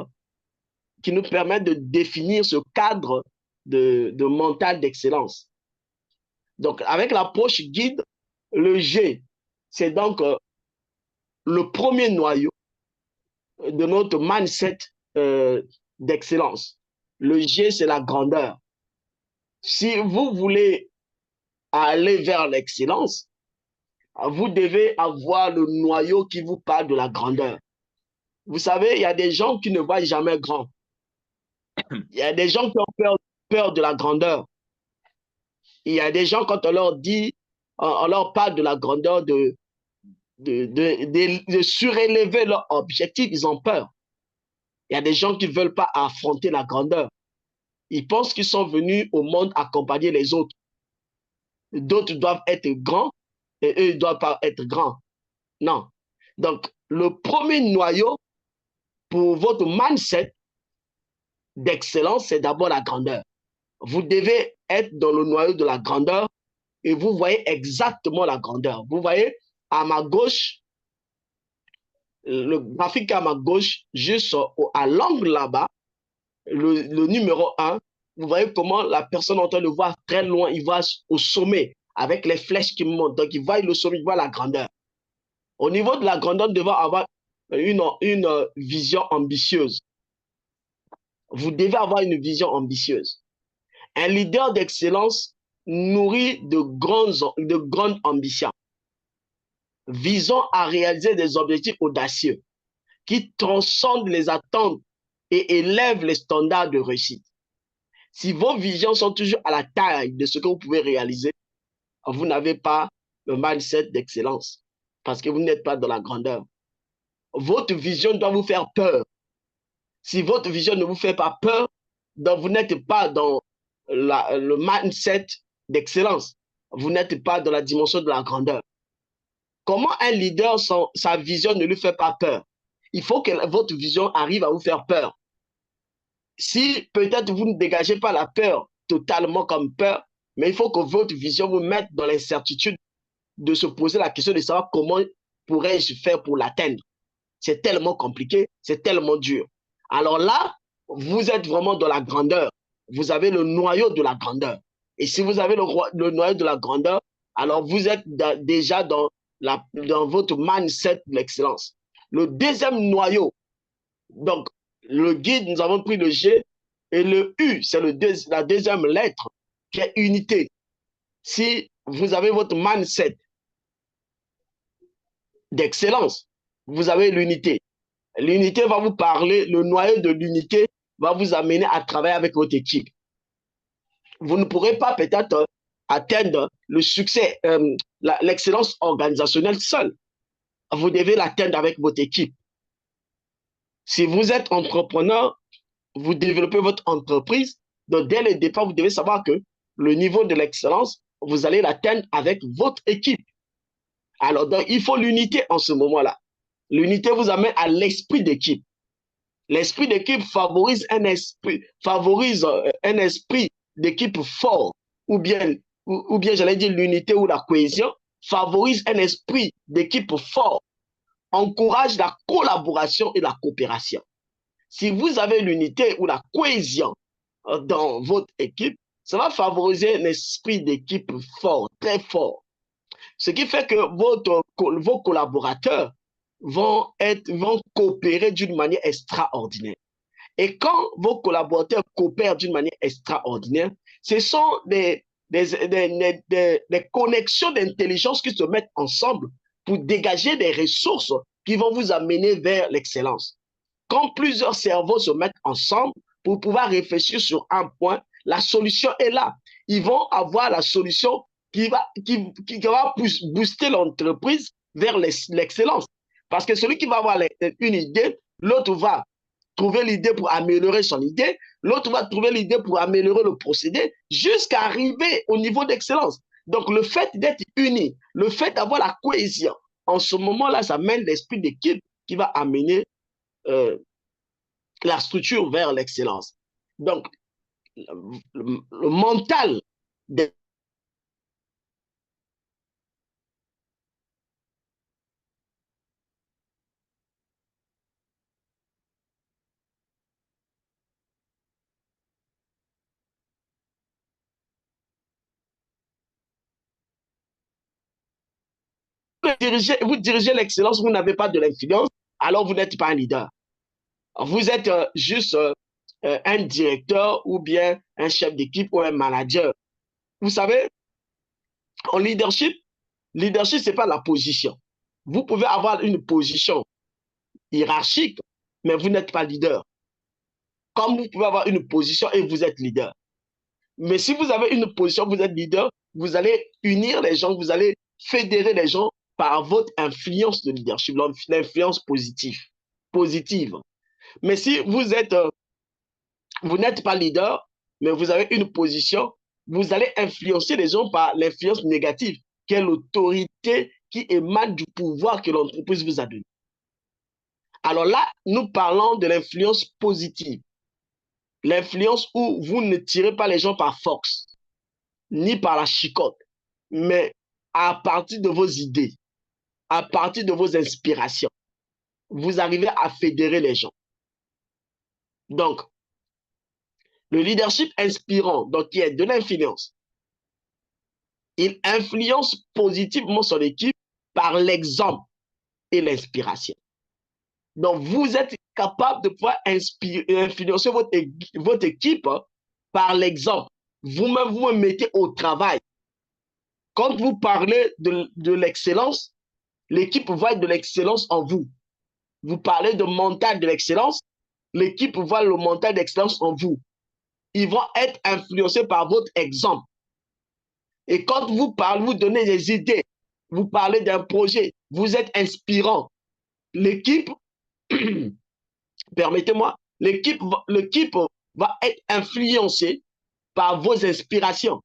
qui nous permet de définir ce cadre de mental d'excellence. Donc, avec l'approche guide, le G, c'est donc le premier noyau de notre mindset d'excellence. Le G, c'est la grandeur. Si vous voulez aller vers l'excellence, vous devez avoir le noyau qui vous parle de la grandeur. Vous savez, il y a des gens qui ne voient jamais grand. Il y a des gens qui ont peur de la grandeur. Il y a des gens, quand on leur dit, on leur parle de la grandeur, de surélever leur objectif, ils ont peur. Il y a des gens qui ne veulent pas affronter la grandeur. Ils pensent qu'ils sont venus au monde accompagner les autres. D'autres doivent être grands et eux, ils ne doivent pas être grands. Non. Donc, le premier noyau pour votre mindset d'excellence, c'est d'abord la grandeur. Vous devez être dans le noyau de la grandeur et vous voyez exactement la grandeur. Vous voyez, à ma gauche, le graphique à ma gauche, juste à l'angle là-bas, le numéro 1, vous voyez comment la personne est en train de voir très loin, il voit au sommet avec les flèches qui montent. Donc, il voit le sommet, il voit la grandeur. Au niveau de la grandeur, nous devons avoir une vision ambitieuse. Vous devez avoir une vision ambitieuse. Un leader d'excellence nourrit de grandes ambitions, visant à réaliser des objectifs audacieux qui transcendent les attentes et élèvent les standards de réussite. Si vos visions sont toujours à la taille de ce que vous pouvez réaliser, vous n'avez pas le mindset d'excellence parce que vous n'êtes pas dans la grandeur. Votre vision doit vous faire peur. Si votre vision ne vous fait pas peur, donc vous n'êtes pas dans le mindset d'excellence. Vous n'êtes pas dans la dimension de la grandeur. Comment un leader, sa vision ne lui fait pas peur? Il faut que votre vision arrive à vous faire peur. Si peut-être vous ne dégagez pas la peur totalement comme peur, mais il faut que votre vision vous mette dans l'incertitude de se poser la question de savoir comment pourrais-je faire pour l'atteindre. C'est tellement compliqué, c'est tellement dur. Alors là, vous êtes vraiment dans la grandeur. Vous avez le noyau de la grandeur. Et si vous avez le noyau de la grandeur, alors vous êtes déjà dans votre mindset de l'excellence. Le deuxième noyau, donc Le guide, nous avons pris le G. Et le U, c'est la deuxième lettre, qui est unité. Si vous avez votre mindset d'excellence, vous avez l'unité. L'unité va vous parler, le noyau de l'unité va vous amener à travailler avec votre équipe. Vous ne pourrez pas peut-être atteindre le succès, l'excellence organisationnelle seul. Vous devez l'atteindre avec votre équipe. Si vous êtes entrepreneur, vous développez votre entreprise, donc dès le départ, vous devez savoir que le niveau de l'excellence, vous allez l'atteindre avec votre équipe. Alors, donc, il faut l'unité en ce moment-là. L'unité vous amène à l'esprit d'équipe. L'esprit d'équipe favorise un esprit d'équipe fort, ou bien j'allais dire l'unité ou la cohésion, favorise un esprit d'équipe fort, encourage la collaboration et la coopération. Si vous avez l'unité ou la cohésion dans votre équipe, ça va favoriser un esprit d'équipe fort, très fort. Ce qui fait que vos collaborateurs vont coopérer d'une manière extraordinaire. Et quand vos collaborateurs coopèrent d'une manière extraordinaire, ce sont des connexions d'intelligence qui se mettent ensemble pour dégager des ressources qui vont vous amener vers l'excellence. Quand plusieurs cerveaux se mettent ensemble pour pouvoir réfléchir sur un point, la solution est là. Ils vont avoir la solution qui va booster l'entreprise vers l'excellence. Parce que celui qui va avoir une idée, l'autre va trouver l'idée pour améliorer son idée, l'autre va trouver l'idée pour améliorer le procédé, jusqu'à arriver au niveau d'excellence. Donc, le fait d'être uni, le fait d'avoir la cohésion, en ce moment-là, ça mène l'esprit d'équipe qui va amener la structure vers l'excellence. Donc, le mental de vous dirigez l'excellence, vous n'avez pas de l'influence, alors vous n'êtes pas un leader. Vous êtes juste un directeur ou bien un chef d'équipe ou un manager. Vous savez, en leadership, leadership, ce n'est pas la position. Vous pouvez avoir une position hiérarchique, mais vous n'êtes pas leader. Comme vous pouvez avoir une position et vous êtes leader. Mais si vous avez une position, vous êtes leader, vous allez unir les gens, vous allez fédérer les gens par votre influence de leadership, l'influence positive. Mais si vous êtes, vous n'êtes pas leader, mais vous avez une position, vous allez influencer les gens par l'influence négative, qui est l'autorité qui émane du pouvoir que l'entreprise vous a donné. Alors là, nous parlons de l'influence positive. L'influence où vous ne tirez pas les gens par force, ni par la chicotte, mais à partir de vos idées, à partir de vos inspirations, vous arrivez à fédérer les gens. Donc, le leadership inspirant, donc qui est de l'influence, il influence positivement son équipe par l'exemple et l'inspiration. Donc, vous êtes capable de pouvoir influencer votre équipe par l'exemple. Vous-même, vous me mettez au travail. Quand vous parlez de l'excellence, l'équipe voit de l'excellence en vous. Vous parlez de mental de l'excellence, l'équipe voit le mental d'excellence en vous. Ils vont être influencés par votre exemple. Et quand vous parlez, vous donnez des idées, vous parlez d'un projet, vous êtes inspirant. L'équipe, permettez-moi, l'équipe va être influencée par vos inspirations.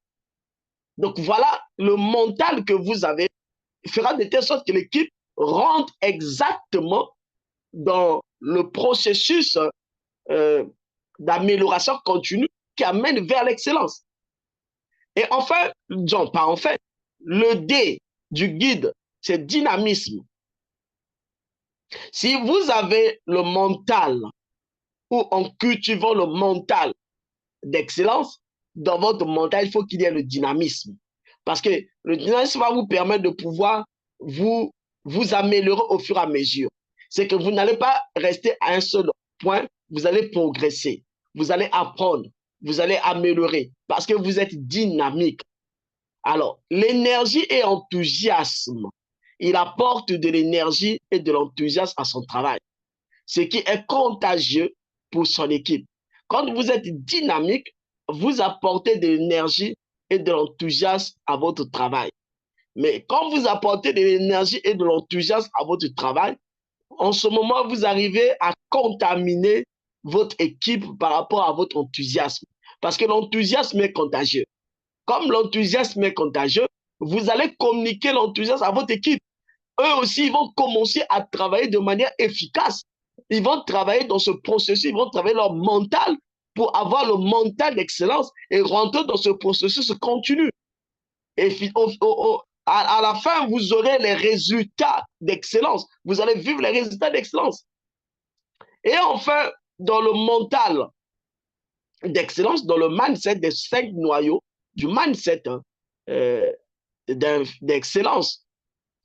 Donc voilà, le mental que vous avez fera de telle sorte que l'équipe rentre exactement dans le processus d'amélioration continue qui amène vers l'excellence. Et enfin, le D du guide, c'est dynamisme. Si vous avez le mental ou en cultivant le mental d'excellence, dans votre mental, il faut qu'il y ait le dynamisme. Parce que le dynamisme va vous permettre de pouvoir vous améliorer au fur et à mesure. C'est que vous n'allez pas rester à un seul point, vous allez progresser, vous allez apprendre, vous allez améliorer parce que vous êtes dynamique. Alors, l'énergie et enthousiasme, il apporte de l'énergie et de l'enthousiasme à son travail, ce qui est contagieux pour son équipe. Quand vous êtes dynamique, vous apportez de l'énergie et de l'enthousiasme à votre travail. Mais quand vous apportez de l'énergie et de l'enthousiasme à votre travail, en ce moment, vous arrivez à contaminer votre équipe par rapport à votre enthousiasme. Parce que l'enthousiasme est contagieux. Comme l'enthousiasme est contagieux, vous allez communiquer l'enthousiasme à votre équipe. Eux aussi, ils vont commencer à travailler de manière efficace. Ils vont travailler dans ce processus, ils vont travailler leur mental pour avoir le mental d'excellence et rentrer dans ce processus continu. Et à la fin, vous aurez les résultats d'excellence. Vous allez vivre les résultats d'excellence. Et enfin, dans le mental d'excellence, dans le mindset des 5 noyaux du mindset d'excellence,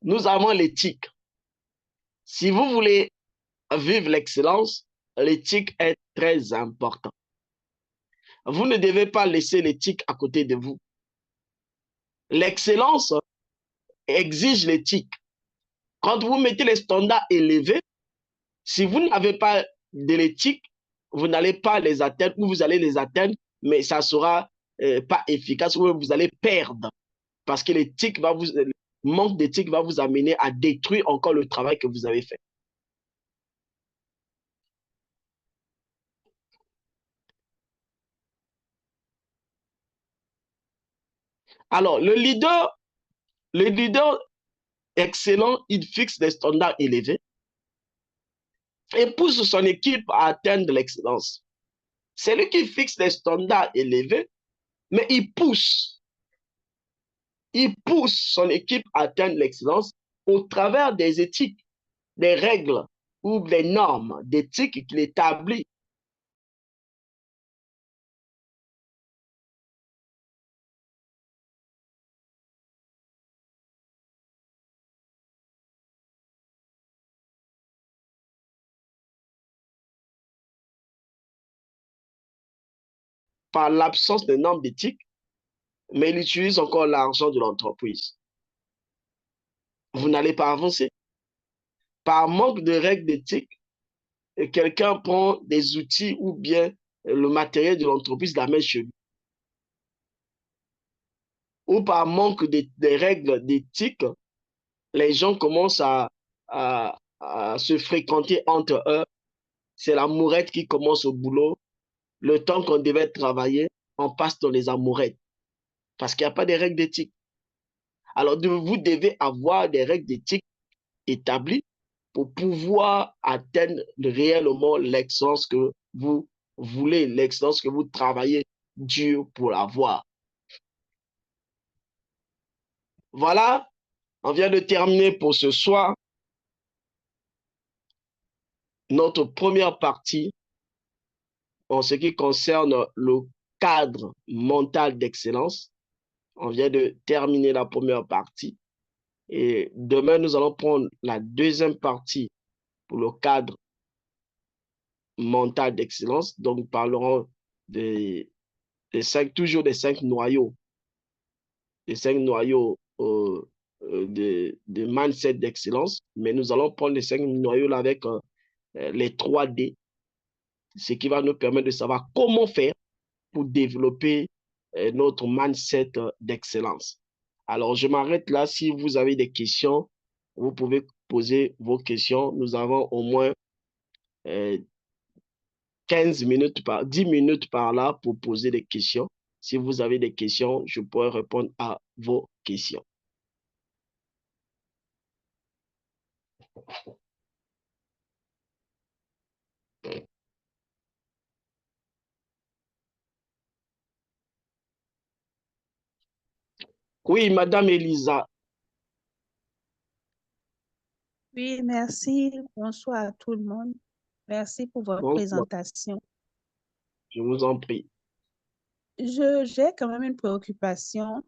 nous avons l'éthique. Si vous voulez vivre l'excellence, l'éthique est très important. Vous ne devez pas laisser l'éthique à côté de vous. L'excellence exige l'éthique. Quand vous mettez les standards élevés, si vous n'avez pas de l'éthique, vous n'allez pas les atteindre ou vous allez les atteindre, mais ça ne sera pas efficace ou vous allez perdre. Parce que l'éthique va vous, le manque d'éthique va vous amener à détruire encore le travail que vous avez fait. Alors, le leader excellent, il fixe des standards élevés et pousse son équipe à atteindre l'excellence. C'est lui qui fixe des standards élevés, mais il pousse son équipe à atteindre l'excellence au travers des éthiques, des règles ou des normes d'éthique qu'il établit. Par l'absence de normes d'éthique, mais il utilise encore l'argent de l'entreprise. Vous n'allez pas avancer. Par manque de règles d'éthique, quelqu'un prend des outils ou bien le matériel de l'entreprise, la met chez lui. Ou par manque de règles d'éthique, les gens commencent à se fréquenter entre eux. C'est la mourette qui commence au boulot. Le temps qu'on devait travailler, on passe dans les amourettes. Parce qu'il n'y a pas de règles d'éthique. Alors, vous devez avoir des règles d'éthique établies pour pouvoir atteindre réellement l'excellence que vous voulez, l'excellence que vous travaillez dur pour l'avoir. Voilà, on vient de terminer pour ce soir notre première partie en ce qui concerne le cadre mental d'excellence. On vient de terminer la première partie et demain, nous allons prendre la deuxième partie pour le cadre mental d'excellence. Donc, nous parlerons toujours des 5 noyaux, de mindset d'excellence, mais nous allons prendre les 5 noyaux là avec les 3D, ce qui va nous permettre de savoir comment faire pour développer notre mindset d'excellence. Alors, je m'arrête là. Si vous avez des questions, vous pouvez poser vos questions. Nous avons au moins 10 minutes par là pour poser des questions. Si vous avez des questions, je pourrai répondre à vos questions. Oui, Madame Elisa. Oui, merci. Bonsoir à tout le monde. Merci pour votre Bonsoir. présentation. Je vous en prie. J'ai quand même une préoccupation.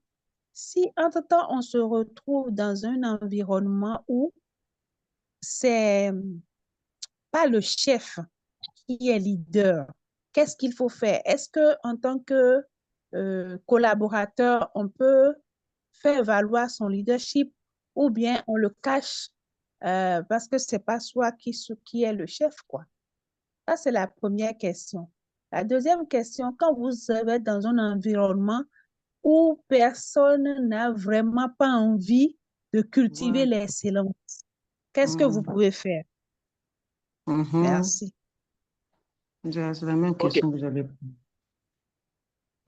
Si entre-temps, on se retrouve dans un environnement où c'est pas le chef qui est leader, qu'est-ce qu'il faut faire? Est-ce que en tant que collaborateur, on peut faire valoir son leadership ou bien on le cache parce que c'est pas soi qui est le chef, quoi? Ça, c'est la première question. La deuxième question, quand vous êtes dans un environnement où personne n'a vraiment pas envie de cultiver Ouais. l'excellence, qu'est-ce que vous pouvez faire? Merci. C'est la même Ok, question que j'avais.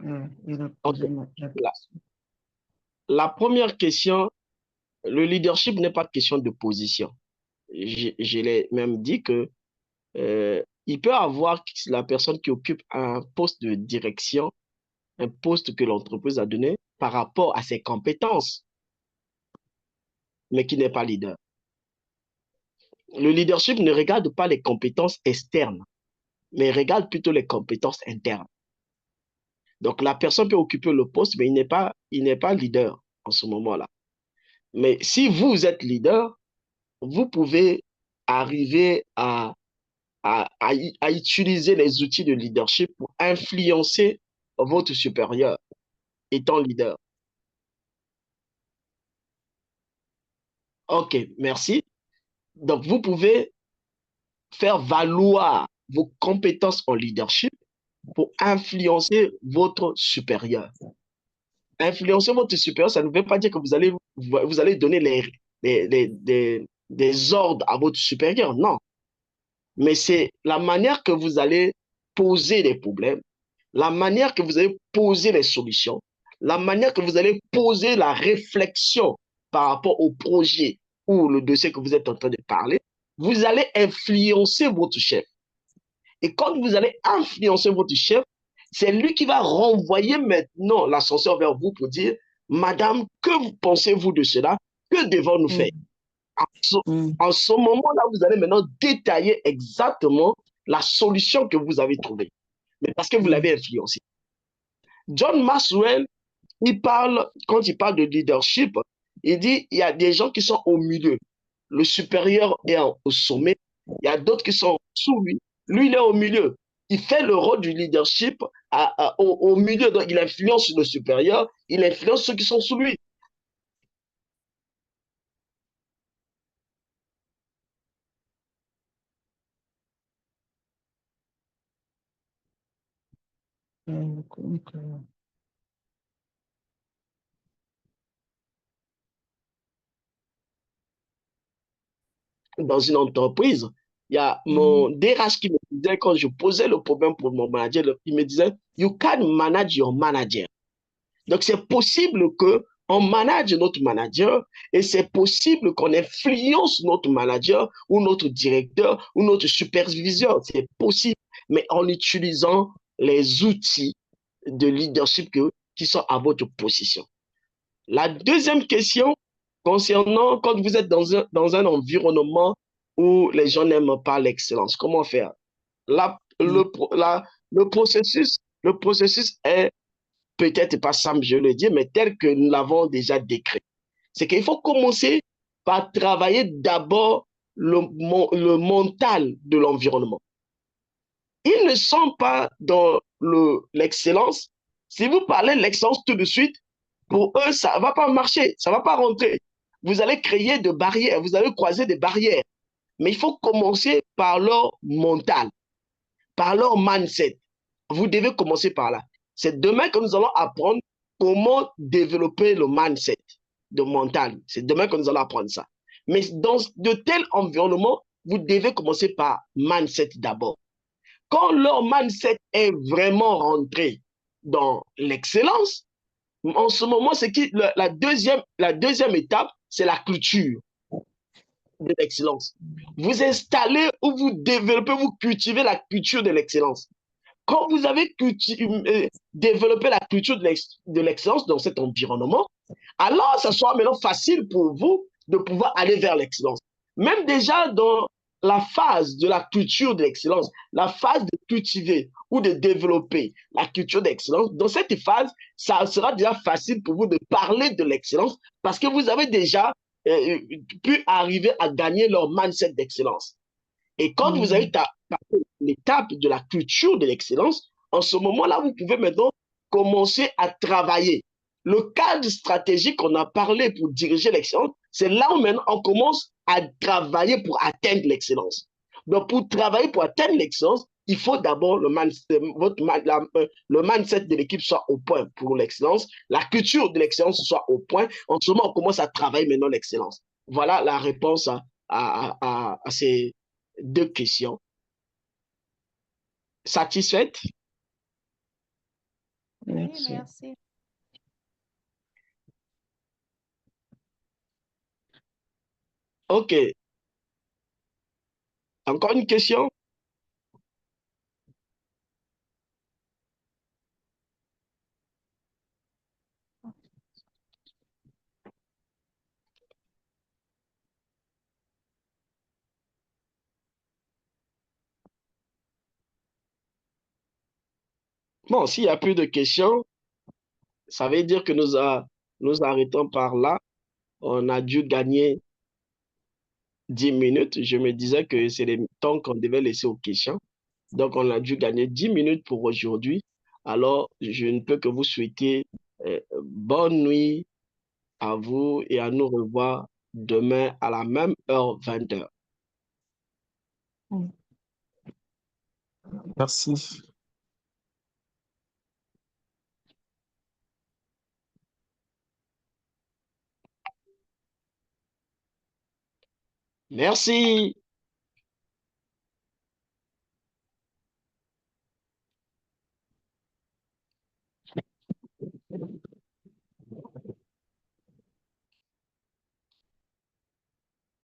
Il a ok. posé la La, question. la première question, le leadership n'est pas question de position. Je l'ai même dit que il peut avoir la personne qui occupe un poste de direction, un poste que l'entreprise a donné par rapport à ses compétences, mais qui n'est pas leader. Le leadership ne regarde pas les compétences externes, mais regarde plutôt les compétences internes. Donc, la personne peut occuper le poste, mais il n'est pas leader en ce moment-là. Mais si vous êtes leader, vous pouvez arriver à utiliser les outils de leadership pour influencer votre supérieur étant leader. OK, merci. Donc, vous pouvez faire valoir vos compétences en leadership pour influencer votre supérieur. Influencer votre supérieur, ça ne veut pas dire que vous allez donner des ordres à votre supérieur, non. Mais c'est la manière que vous allez poser les problèmes, la manière que vous allez poser les solutions, la manière que vous allez poser la réflexion par rapport au projet ou le dossier que vous êtes en train de parler, vous allez influencer votre chef. Et quand vous allez influencer votre chef, c'est lui qui va renvoyer maintenant l'ascenseur vers vous pour dire, Madame, que pensez-vous de cela? Que devons-nous faire? En ce moment-là, vous allez maintenant détailler exactement la solution que vous avez trouvée. Mais parce que vous l'avez influencé. John Maxwell, quand il parle de leadership, il dit il y a des gens qui sont au milieu. Le supérieur est au sommet. Il y a d'autres qui sont sous lui. Lui, il est au milieu. Il fait le rôle du leadership au milieu. Donc, il influence le supérieur. Il influence ceux qui sont sous lui. Dans une entreprise, il y a mon DRH qui me disait, quand je posais le problème pour mon manager, il me disait, you can manage your manager. Donc, c'est possible qu'on manage notre manager et c'est possible qu'on influence notre manager ou notre directeur ou notre superviseur. C'est possible, mais en utilisant les outils de leadership qui sont à votre position. La deuxième question concernant quand vous êtes dans un environnement où les gens n'aiment pas l'excellence, comment faire? Le processus est peut-être pas simple, je le dis, mais tel que nous l'avons déjà décrit. C'est qu'il faut commencer par travailler d'abord le mental de l'environnement. Ils ne sont pas dans l'excellence. Si vous parlez de l'excellence tout de suite, pour eux, ça ne va pas marcher, ça ne va pas rentrer. Vous allez créer des barrières, vous allez croiser des barrières. Mais il faut commencer par leur mental, par leur mindset. Vous devez commencer par là. C'est demain que nous allons apprendre comment développer le mindset de mental. C'est demain que nous allons apprendre ça. Mais dans de tels environnements, vous devez commencer par mindset d'abord. Quand leur mindset est vraiment rentré dans l'excellence, en ce moment, c'est la deuxième étape, c'est la culture de l'excellence. Vous installez ou vous développez, vous cultivez la culture de l'excellence. Quand vous avez développé la culture de l'excellence dans cet environnement, alors ça sera maintenant facile pour vous de pouvoir aller vers l'excellence. Même déjà dans la phase de la culture de l'excellence, la phase de cultiver ou de développer la culture d'excellence, dans cette phase, ça sera déjà facile pour vous de parler de l'excellence parce que vous avez déjà pu arriver à gagner leur mindset d'excellence. Et quand vous avez étape de la culture de l'excellence, en ce moment-là, vous pouvez maintenant commencer à travailler. Le cadre stratégique qu'on a parlé pour diriger l'excellence, c'est là où maintenant on commence à travailler pour atteindre l'excellence. Donc, pour travailler pour atteindre l'excellence, il faut d'abord le mindset de l'équipe soit au point pour l'excellence, la culture de l'excellence soit au point. En ce moment, on commence à travailler maintenant l'excellence. Voilà la réponse à ces deux questions. Satisfaite? Oui, Merci. merci. OK. Encore une question? Bon, s'il n'y a plus de questions, ça veut dire que nous arrêtons par là. On a dû gagner 10 minutes. Je me disais que c'est le temps qu'on devait laisser aux questions. Donc, on a dû gagner 10 minutes pour aujourd'hui. Alors, je ne peux que vous souhaiter bonne nuit à vous et à nous revoir demain à la même heure, 20h. Merci. Merci.